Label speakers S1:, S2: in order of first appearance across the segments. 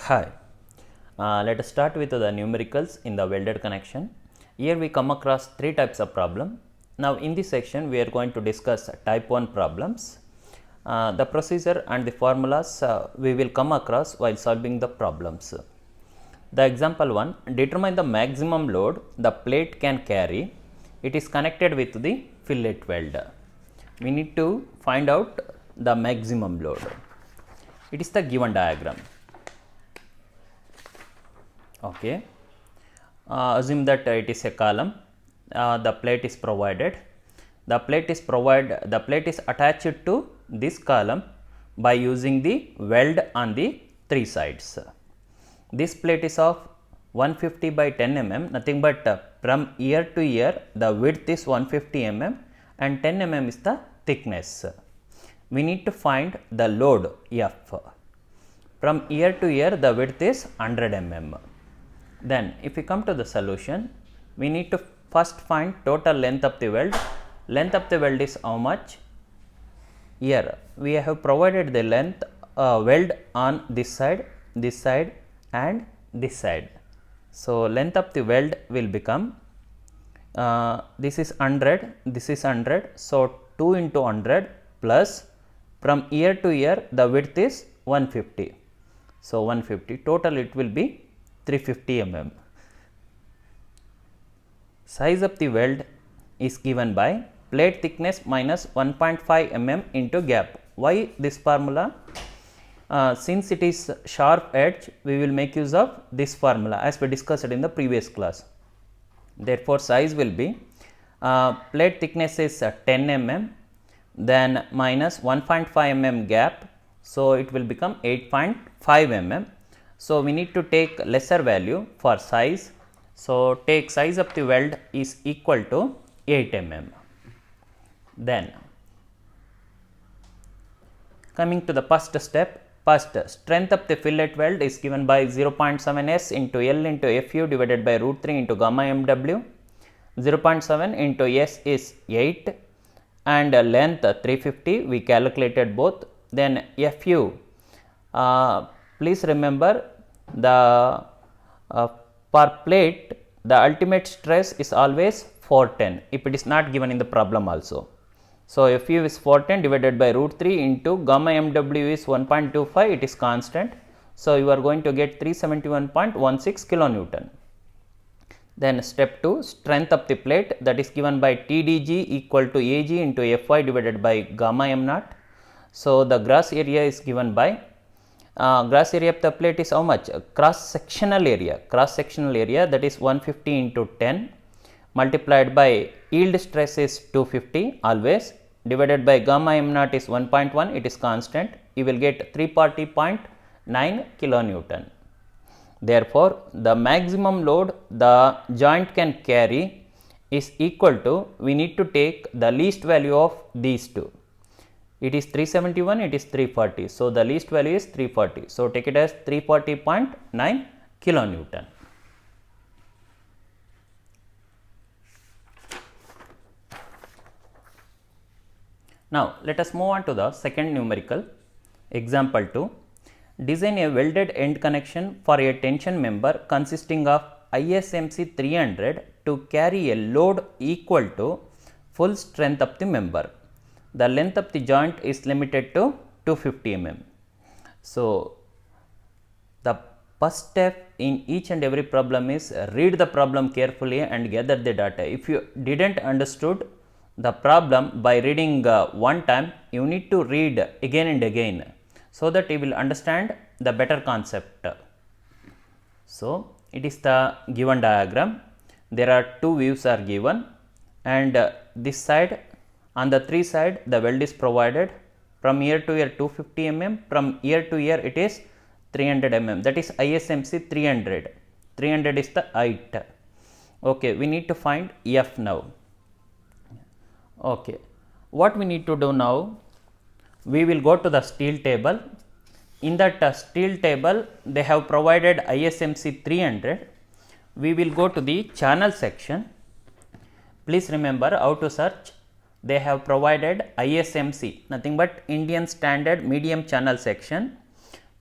S1: Hi, let us start with the numericals in the welded connection. Here we come across three types of problem. Now in this section we are going to discuss type 1 problems. The procedure and the formulas we will come across while solving the problems. The example 1, determine the maximum load the plate can carry. It is connected with the fillet weld. We need to find out the maximum load. It is the given diagram. Okay, assume that it is a column. The plate is provided. The plate is attached to this column by using the weld on the three sides. This plate is of 150 by 10 mm, nothing but from ear to ear the width is 150 mm and 10 mm is the thickness. We need to find the load F. From ear to ear the width is 100 mm. Then if we come to the solution, we need to first find total length of the weld. Length of the weld is how much? Here we have provided the length weld on this side and this side. So length of the weld will become this is 100, this is 100. So 2 into 100 plus from ear to ear the width is 150. So 150, total it will be 350 mm. Size of the weld is given by plate thickness minus 1.5 mm into gap. Why this formula? Since it is sharp edge, we will make use of this formula as we discussed in the previous class. Therefore, size will be plate thickness is 10 mm, then minus 1.5 mm gap. So it will become 8.5 mm. So we need to take lesser value for size. So take size of the weld is equal to 8 mm. Then coming to the first step, strength of the fillet weld is given by 0.7 S into L into Fu divided by root 3 into gamma mw. 0.7 into S is 8 and length 350, we calculated both. Then Fu, please remember the per plate the ultimate stress is always 410 if it is not given in the problem also. So Fu is 410 divided by root 3 into gamma mw is 1.25, it is constant. So you are going to get 371.16 kilonewton. Then step 2, strength of the plate, that is given by TDG equal to Ag into Fy divided by gamma m naught. So the gross area is given by gross area of the plate is how much? Cross sectional area that is 150 into 10 multiplied by yield stress is 250 always divided by gamma m naught is 1.1, it is constant, you will get 340.9 kilonewton. Therefore, the maximum load the joint can carry is equal to, we need to take the least value of these two. It is 371, it is 340. So the least value is 340. So take it as 340.9 kilonewton. Now let us move on to the second numerical. Example 2. Design a welded end connection for a tension member consisting of ISMC 300 to carry a load equal to full strength of the member. The length of the joint is limited to 250 mm. So the first step in each and every problem is read the problem carefully and gather the data. If you didn't understood the problem by reading one time, you need to read again and again so that you will understand the better concept. So it is the given diagram. There are two views are given and this side, on the three side the weld is provided. From ear to ear 250 mm, from ear to ear it is 300 mm, that is ISMC 300. 300 is the height. Okay, we need to find F now. Okay, what we need to do now, we will go to the steel table. In that steel table they have provided ISMC 300. We will go to the channel section. Please remember how to search. They have provided ISMC, nothing but Indian Standard Medium Channel section.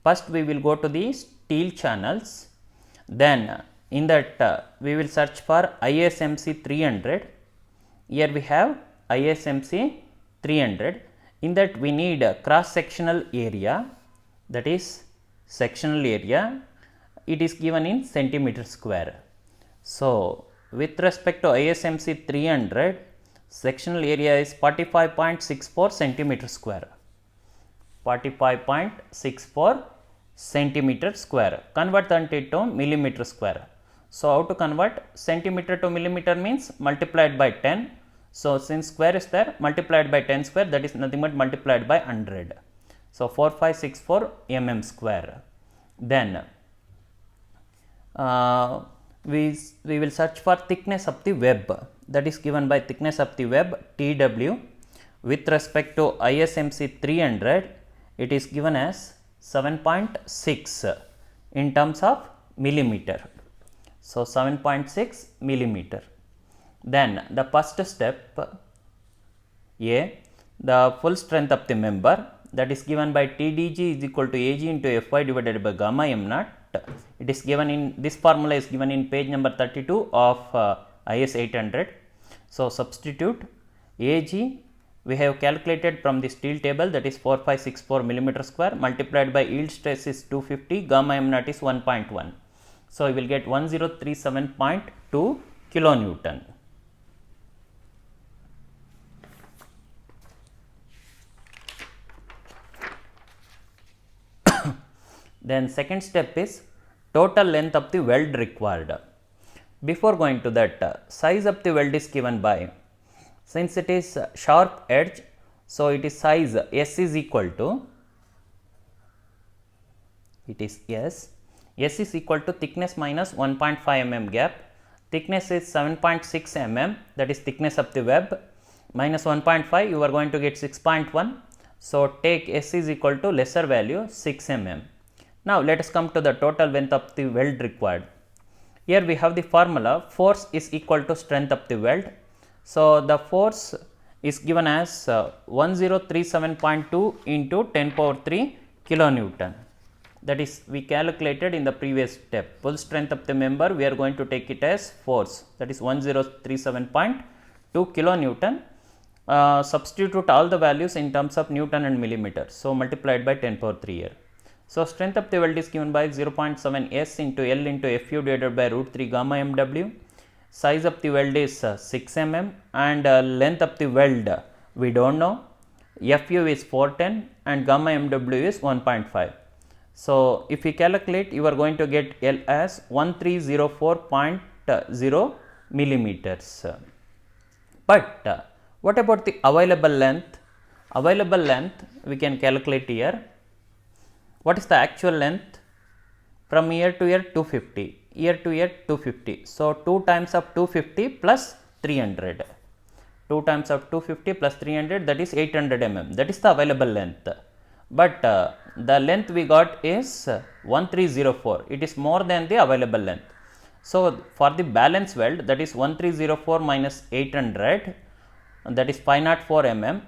S1: First we will go to the steel channels. Then in that we will search for ISMC 300. Here we have ISMC 300. In that we need a cross sectional area, that is sectional area. It is given in centimeter square. So with respect to ISMC 300, sectional area is 45.64 centimeter square. 45.64 centimeter square. Convert that into millimeter square. So how to convert? Centimeter to millimeter means multiplied by 10. So since square is there, multiplied by 10 square, that is nothing but multiplied by 100. So 4564 mm square. Then we will search for thickness of the web, that is given by thickness of the web TW. With respect to ISMC 300, it is given as 7.6 in terms of millimeter. So 7.6 millimeter. Then the first step A, the full strength of the member, that is given by TDG is equal to AG into Fy divided by gamma m naught. It is given in, this formula is given in page number 32 of IS 800. So substitute AG we have calculated from the steel table, that is 4564 millimeter square, multiplied by yield stress is 250, gamma m naught is 1.1. So we will get 1037.2 kilonewton. Then second step is total length of the weld required. Before going to that, size of the weld is given by, since it is sharp edge, so it is size S is equal to, it is S is equal to thickness minus 1.5 mm gap. Thickness is 7.6 mm, that is thickness of the web, minus 1.5, you are going to get 6.1. So take S is equal to lesser value 6 mm. Now let us come to the total length of the weld required. Here we have the formula, force is equal to strength of the weld. So the force is given as 1037.2 into 10 power 3 kilonewton. That is we calculated in the previous step. Full strength of the member, we are going to take it as force, that is 1037.2 kilonewton. Substitute all the values in terms of Newton and millimeter. So multiplied by 10 power 3 here. So strength of the weld is given by 0.7 S into L into Fu divided by root 3 gamma mw. Size of the weld is 6 mm and length of the weld we do not know. Fu is 410 and gamma mw is 1.5. So if we calculate, you are going to get L as 1304.0 millimeters. But what about the available length? Available length we can calculate here. What is the actual length? From ear to ear 250, ear to ear 250. So 2 times of 250 plus 300. 2 times of 250 plus 300, that is 800 mm. That is the available length. But the length we got is 1304. It is more than the available length. So for the balance weld, that is 1304 minus 800, that is 504 mm.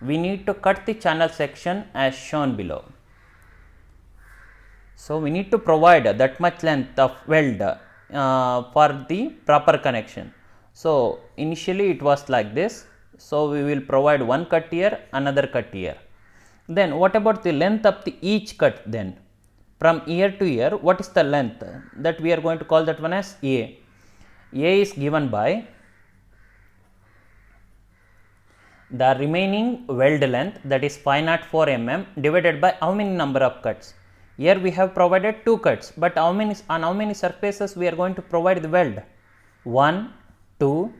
S1: We need to cut the channel section as shown below. So we need to provide that much length of weld for the proper connection. So initially it was like this. So we will provide one cut here, another cut here. Then what about the length of the each cut then? From ear to ear, what is the length? That we are going to call that one as A. A is given by the remaining weld length, that is 504 mm, divided by how many number of cuts? Here we have provided 2 cuts, but on how many surfaces we are going to provide the weld? 1, 2,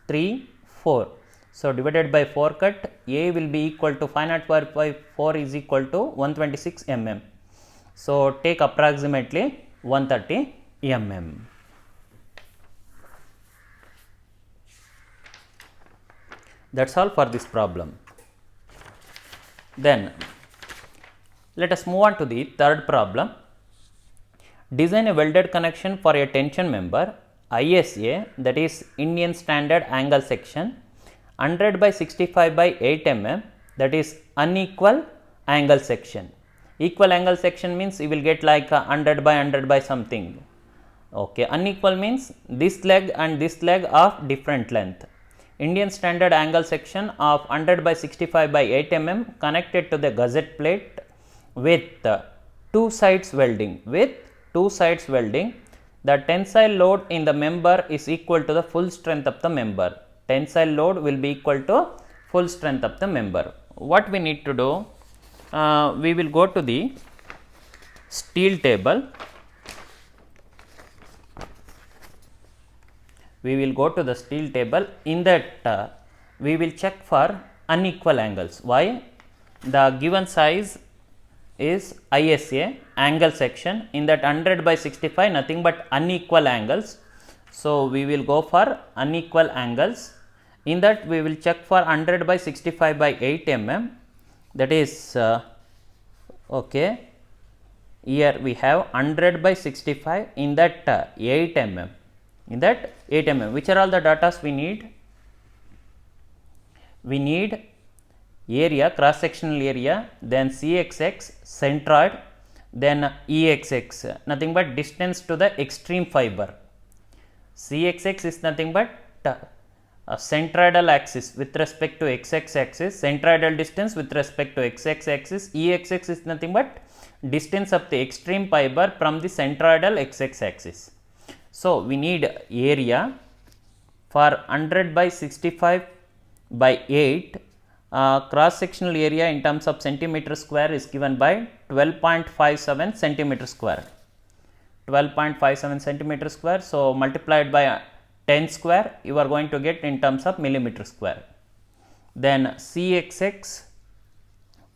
S1: 3, 4. So divided by 4 cut, A will be equal to 504 by 4 is equal to 126 mm. So take approximately 130 mm. That's all for this problem. Then let us move on to the third problem. Design a welded connection for a tension member ISA, that is Indian Standard Angle Section, 100 by 65 by 8 mm, that is unequal angle section. Equal angle section means you will get like 100 by 100 by something. Okay, unequal means this leg and this leg of different length. Indian standard angle section of 100 by 65 by 8 mm connected to the gusset plate with two sides welding. The tensile load in the member is equal to the full strength of the member. Tensile load will be equal to full strength of the member. What we need to do? We will go to the steel table. In that we will check for unequal angles. Why? The given size is ISA angle section. In that 100 by 65 nothing but unequal angles. So, we will go for unequal angles. In that we will check for 100 by 65 by 8 mm, that is okay. Here we have 100 by 65 in that 8 mm. Which are all the datas we need? We need area, cross sectional area, then CXX, centroid, then EXX, nothing but distance to the extreme fiber. CXX is nothing but centroidal axis with respect to XX axis, centroidal distance with respect to XX axis. EXX is nothing but distance of the extreme fiber from the centroidal XX axis. So, we need area for 100 by 65 by 8, cross sectional area in terms of centimeter square is given by 12.57 centimeter square. 12.57 centimeter square. So, multiplied by 10 square, you are going to get in terms of millimeter square. Then CXX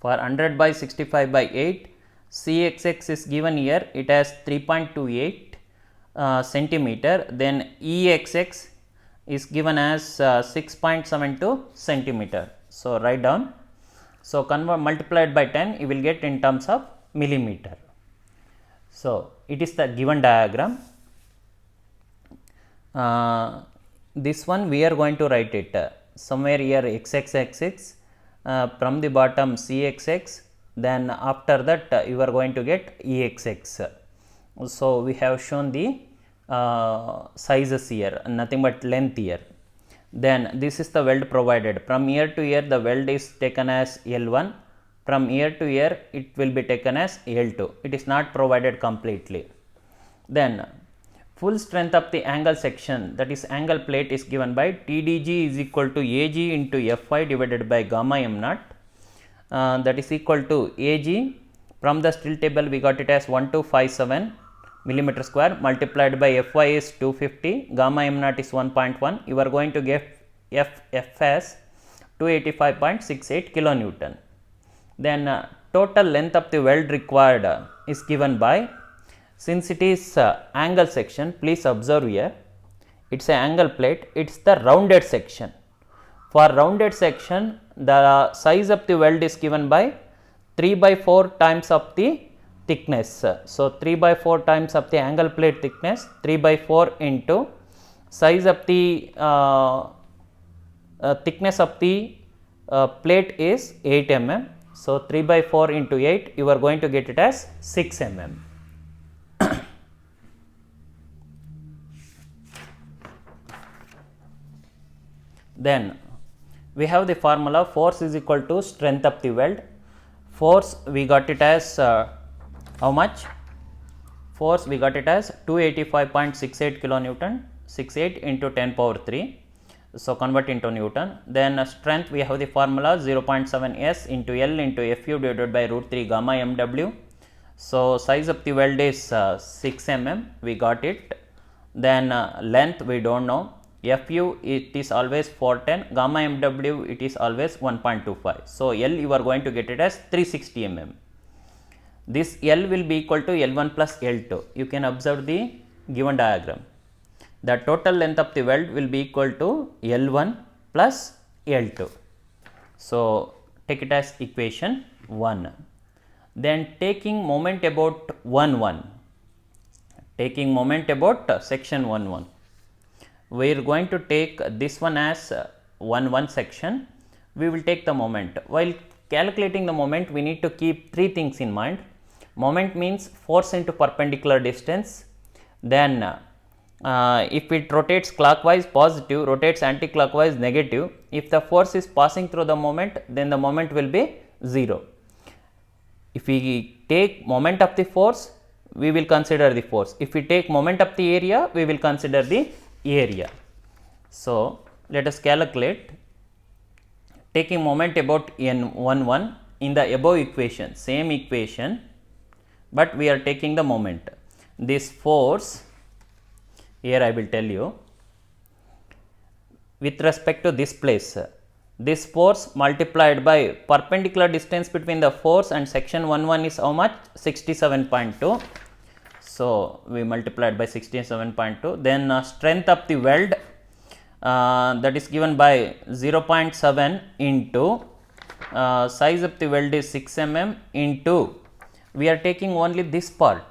S1: for 100 by 65 by 8, CXX is given here, it has 3.28 centimeter. Then EXX is given as 6.72 centimeter. So, write down. So, multiplied by 10, you will get in terms of millimeter. So, it is the given diagram. This one we are going to write it somewhere here XX axis, from the bottom CXX, then after that you are going to get EXX. So, we have shown the sizes here, nothing but length here. Then this is the weld provided. From here to here the weld is taken as L1, from here to here it will be taken as L2. It is not provided completely. Then full strength of the angle section, that is angle plate, is given by TDG is equal to AG into Fy divided by gamma m naught, that is equal to AG. From the steel table we got it as 1257 millimeter square, multiplied by Fy is 250, gamma m naught is 1.1. You are going to get F as 285.68 kilonewton. Then total length of the weld required is given by, since it is angle section, please observe here, it is a angle plate, it is the rounded section. For rounded section, the size of the weld is given by 3 by 4 times of the thickness. So, 3 by 4 times of the angle plate thickness, 3 by 4 into size of the thickness of the plate is 8 mm. So, 3 by 4 into 8, you are going to get it as 6 mm. Then we have the formula, force is equal to strength of the weld. Force we got it as how much? Force we got it as 285.68 kilonewton, 68 into 10 power 3. So, convert into Newton. Then strength we have the formula 0.7 S into L into Fu divided by root 3 gamma mW. So, size of the weld is 6 mm, we got it. Then length we do not know. Fu it is always 410, gamma mW it is always 1.25. So, L you are going to get it as 360 mm. This L will be equal to L1 plus L2. You can observe the given diagram. The total length of the weld will be equal to L1 plus L2. So, take it as equation 1. Then taking moment about 1 section 1 we are going to take this one as 1 section. We will take the moment. While calculating the moment, we need to keep 3 things in mind. Moment means force into perpendicular distance. Then if it rotates clockwise positive, rotates anti-clockwise negative. If the force is passing through the moment, then the moment will be 0. If we take moment of the force, we will consider the force. If we take moment of the area, we will consider the area. So, let us calculate. Taking moment about n11 in the above equation, same equation, but we are taking the moment. This force, here I will tell you, with respect to this place, this force multiplied by perpendicular distance between the force and section 11 is how much? 67.2. So, we multiplied by 67.2. Then strength of the weld, that is given by 0.7 into size of the weld is 6 mm into, we are taking only this part,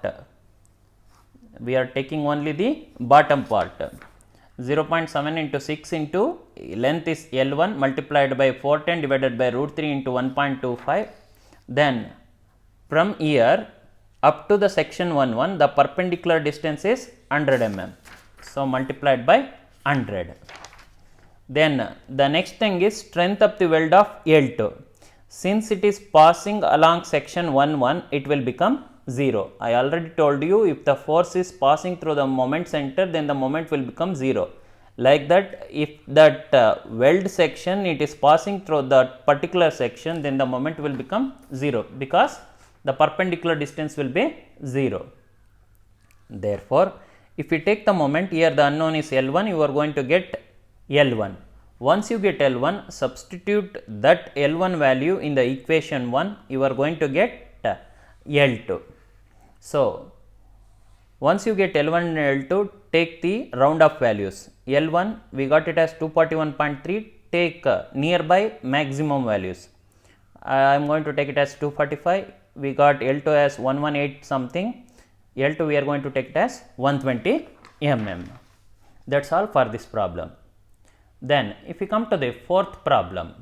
S1: we are taking only the bottom part, 0.7 into 6 into length is L1 multiplied by 410 divided by root 3 into 1.25. Then from here up to the section 11, the perpendicular distance is 100 mm. So, multiplied by 100. Then the next thing is strength of the weld of L2. Since it is passing along section 11, it will become 0. I already told you, if the force is passing through the moment center, then the moment will become 0. Like that, if that weld section, it is passing through that particular section, then the moment will become 0, because the perpendicular distance will be 0. Therefore, if you take the moment, here the unknown is L1, you are going to get L1. Once you get L1, substitute that L1 value in the equation 1, you are going to get L2. So, once you get L1 and L2, take the round of values. L1 we got it as 241.3, take nearby maximum values. I am going to take it as 245, we got L2 as 118 something, L2 we are going to take it as 120 mm. That is all for this problem. Then, if we come to the fourth problem,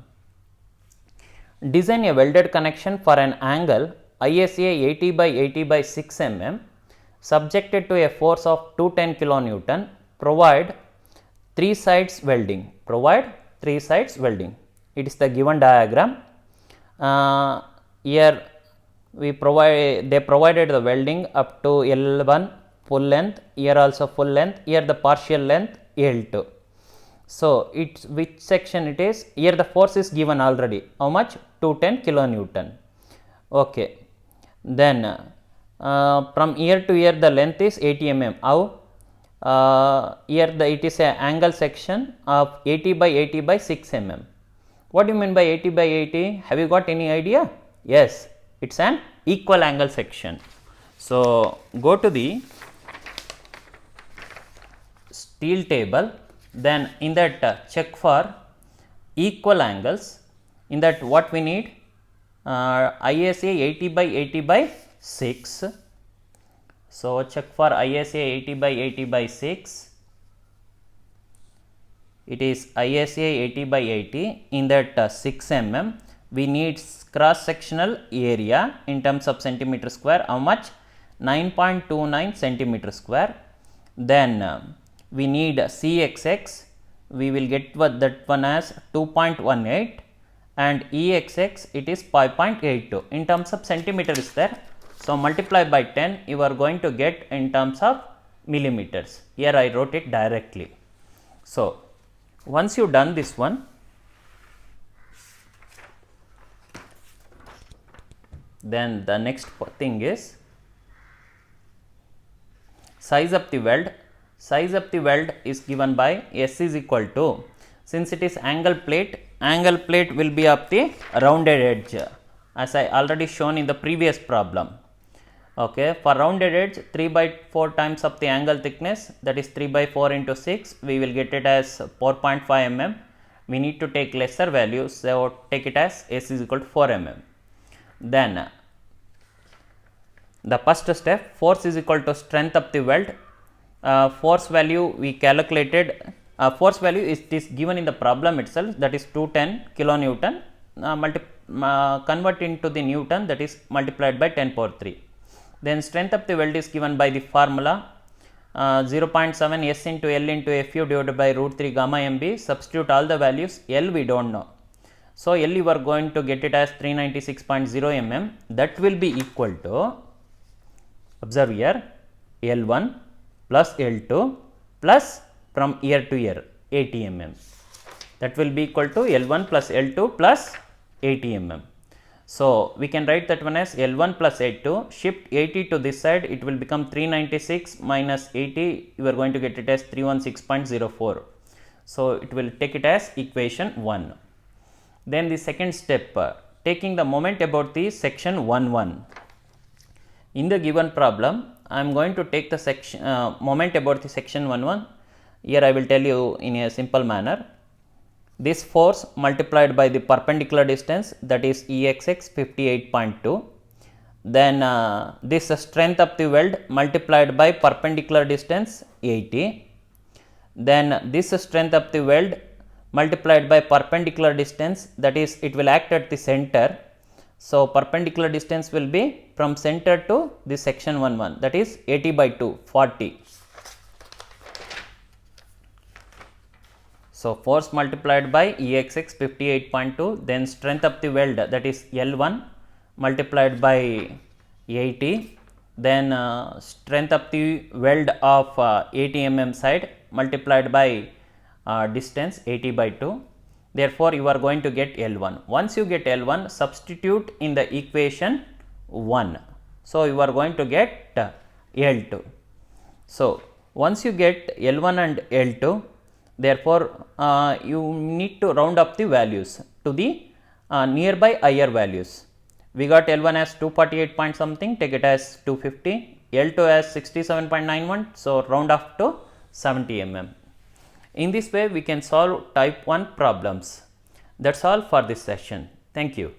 S1: design a welded connection for an angle ISA 80 by 80 by 6 mm subjected to a force of 210 kilonewton, provide 3 sides welding, it is the given diagram. Here they provided the welding up to L1 full length, here also full length, here the partial length L2. So, it's which section it is? Here the force is given already, how much? 210 kilonewton. Okay. Then from here to here the length is 80 mm. How? Here it is a angle section of 80 by 80 by 6 mm. What do you mean by 80 by 80? Have you got any idea? Yes, it is an equal angle section. So, go to the steel table, then in that check for equal angles. In that what we need? ISA 80 by 80 by 6. So, check for ISA 80 by 80 by 6. It is ISA 80 by 80. In that 6 mm, we need cross sectional area in terms of centimeter square. How much? 9.29 centimeter square. Then we need CXX. We will get that one as 2.18, and EXX it is 5.82. In terms of centimeter is there. So, multiply by 10, you are going to get in terms of millimeters. Here I wrote it directly. So, once you done this one, then the next thing is size of the weld. Size of the weld is given by S is equal to, since it is angle plate will be of the rounded edge, as I already shown in the previous problem. Okay, for rounded edge 3 by 4 times of the angle thickness, that is 3 by 4 into 6, we will get it as 4.5 mm. We need to take lesser values, so take it as S is equal to 4 mm. Then the first step, force is equal to strength of the weld. Force value we calculated, force value is given in the problem itself, that is 210 kilonewton, convert into the Newton, that is multiplied by 10 power 3. Then strength of the weld is given by the formula 0.7 S into L into Fu divided by root 3 gamma mb. Substitute all the values. L we don't know. So, L you are going to get it as 396.0 mm. That will be equal to, observe here, L1 plus L2 plus from ear to ear 80 mm. That will be equal to L1 plus L2 plus 80 mm. So, we can write that one as L1 plus L2, shift 80 to this side, it will become 396 minus 80, you are going to get it as 316.04. So, it will take it as equation 1. Then the second step, taking the moment about the section 1.1. In the given problem, I am going to take the section moment about the section 1.1. Here I will tell you in a simple manner. This force multiplied by the perpendicular distance, that is Exx 58.2. Then this strength of the weld multiplied by perpendicular distance 80. Then this strength of the weld multiplied by perpendicular distance, that is it will act at the center. So, perpendicular distance will be from center to the section 1.1, that is 80 by 2, 40. So, force multiplied by Exx 58.2, then strength of the weld, that is L1 multiplied by 80, then strength of the weld of 80 mm side multiplied by distance 80 by 2. Therefore, you are going to get L1. Once you get L1, substitute in the equation 1. So, you are going to get L2. So, once you get L1 and L2, therefore, you need to round up the values to the nearby higher values. We got L1 as 248 point something, take it as 250, L2 as 67.91, so round up to 70 mm. In this way, we can solve type 1 problems. That's all for this session. Thank you.